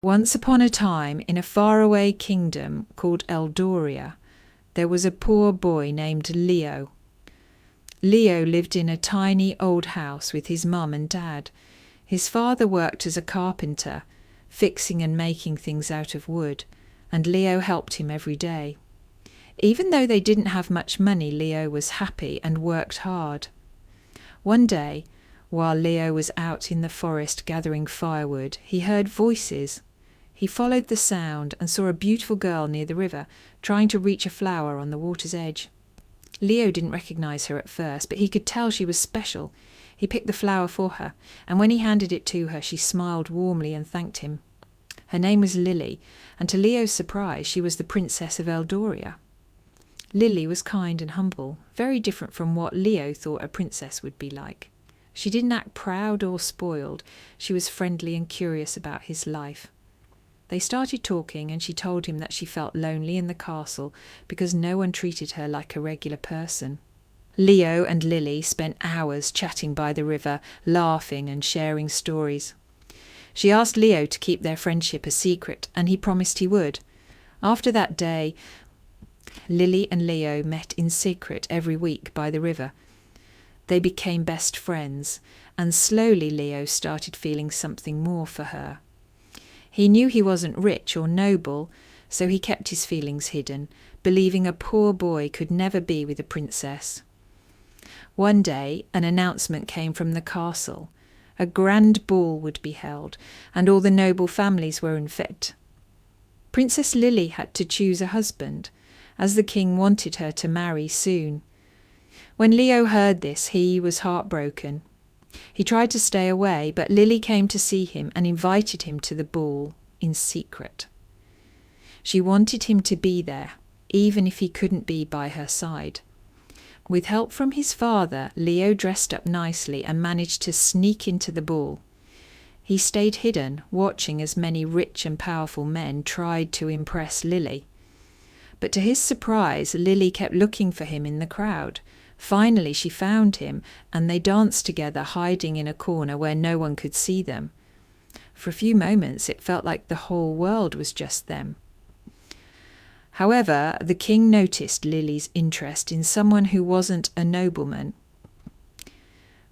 Once upon a time, in a faraway kingdom called Eldoria, there was a poor boy named Leo. Leo lived in a tiny old house with his mum and dad. His father worked as a carpenter, fixing and making things out of wood, and Leo helped him every day. Even though they didn't have much money, Leo was happy and worked hard. One day, while Leo was out in the forest gathering firewood, he heard voices. He followed the sound and saw a beautiful girl near the river, trying to reach a flower on the water's edge. Leo didn't recognize her at first, but he could tell she was special. He picked the flower for her, and when he handed it to her, she smiled warmly and thanked him. Her name was Lily, and to Leo's surprise, she was the Princess of Eldoria. Lily was kind and humble, very different from what Leo thought a princess would be like. She didn't act proud or spoiled. She was friendly and curious about his life. They started talking, and she told him that she felt lonely in the castle because no one treated her like a regular person. Leo and Lily spent hours chatting by the river, laughing and sharing stories. She asked Leo to keep their friendship a secret, and he promised he would. After that day, Lily and Leo met in secret every week by the river. They became best friends, and slowly Leo started feeling something more for her. He knew he wasn't rich or noble, so he kept his feelings hidden, believing a poor boy could never be with a princess. One day, an announcement came from the castle. A grand ball would be held, and all the noble families were in fête. Princess Lily had to choose a husband, as the king wanted her to marry soon. When Leo heard this, he was heartbroken. He tried to stay away, but Lily came to see him and invited him to the ball in secret. She wanted him to be there, even if he couldn't be by her side. With help from his father, Leo dressed up nicely and managed to sneak into the ball. He stayed hidden, watching as many rich and powerful men tried to impress Lily. But to his surprise, Lily kept looking for him in the crowd. Finally, she found him, and they danced together, hiding in a corner where no one could see them. For a few moments, it felt like the whole world was just them. However, the king noticed Lily's interest in someone who wasn't a nobleman.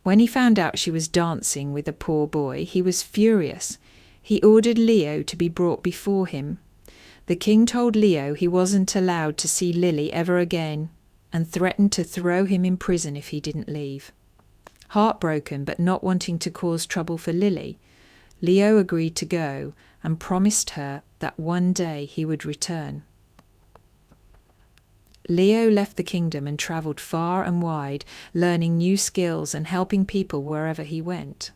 When he found out she was dancing with a poor boy, he was furious. He ordered Leo to be brought before him. The king told Leo he wasn't allowed to see Lily ever again, and threatened to throw him in prison if he didn't leave. Heartbroken but not wanting to cause trouble for Lily, Leo agreed to go and promised her that one day he would return. Leo left the kingdom and travelled far and wide, learning new skills and helping people wherever he went.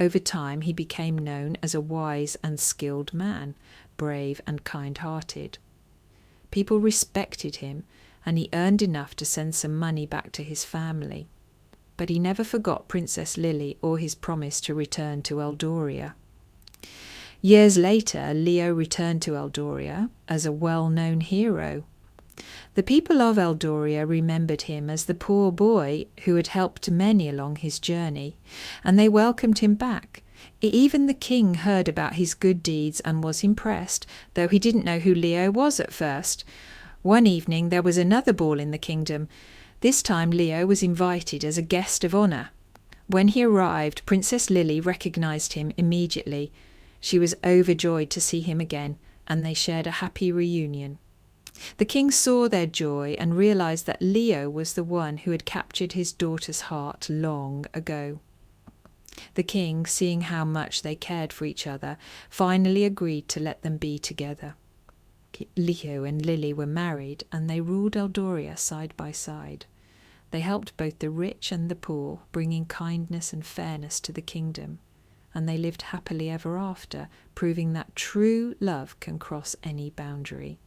Over time, he became known as a wise and skilled man, brave and kind-hearted. People respected him, and he earned enough to send some money back to his family. But he never forgot Princess Lily or his promise to return to Eldoria. Years later, Leo returned to Eldoria as a well-known hero. The people of Eldoria remembered him as the poor boy who had helped many along his journey, and they welcomed him back. Even the king heard about his good deeds and was impressed, though he didn't know who Leo was at first. One evening there was another ball in the kingdom. This time Leo was invited as a guest of honour. When he arrived, Princess Lily recognised him immediately. She was overjoyed to see him again, and they shared a happy reunion. The king saw their joy and realised that Leo was the one who had captured his daughter's heart long ago. The king, seeing how much they cared for each other, finally agreed to let them be together. Leo and Lily were married, and they ruled Eldoria side by side. They helped both the rich and the poor, bringing kindness and fairness to the kingdom, and they lived happily ever after, proving that true love can cross any boundary.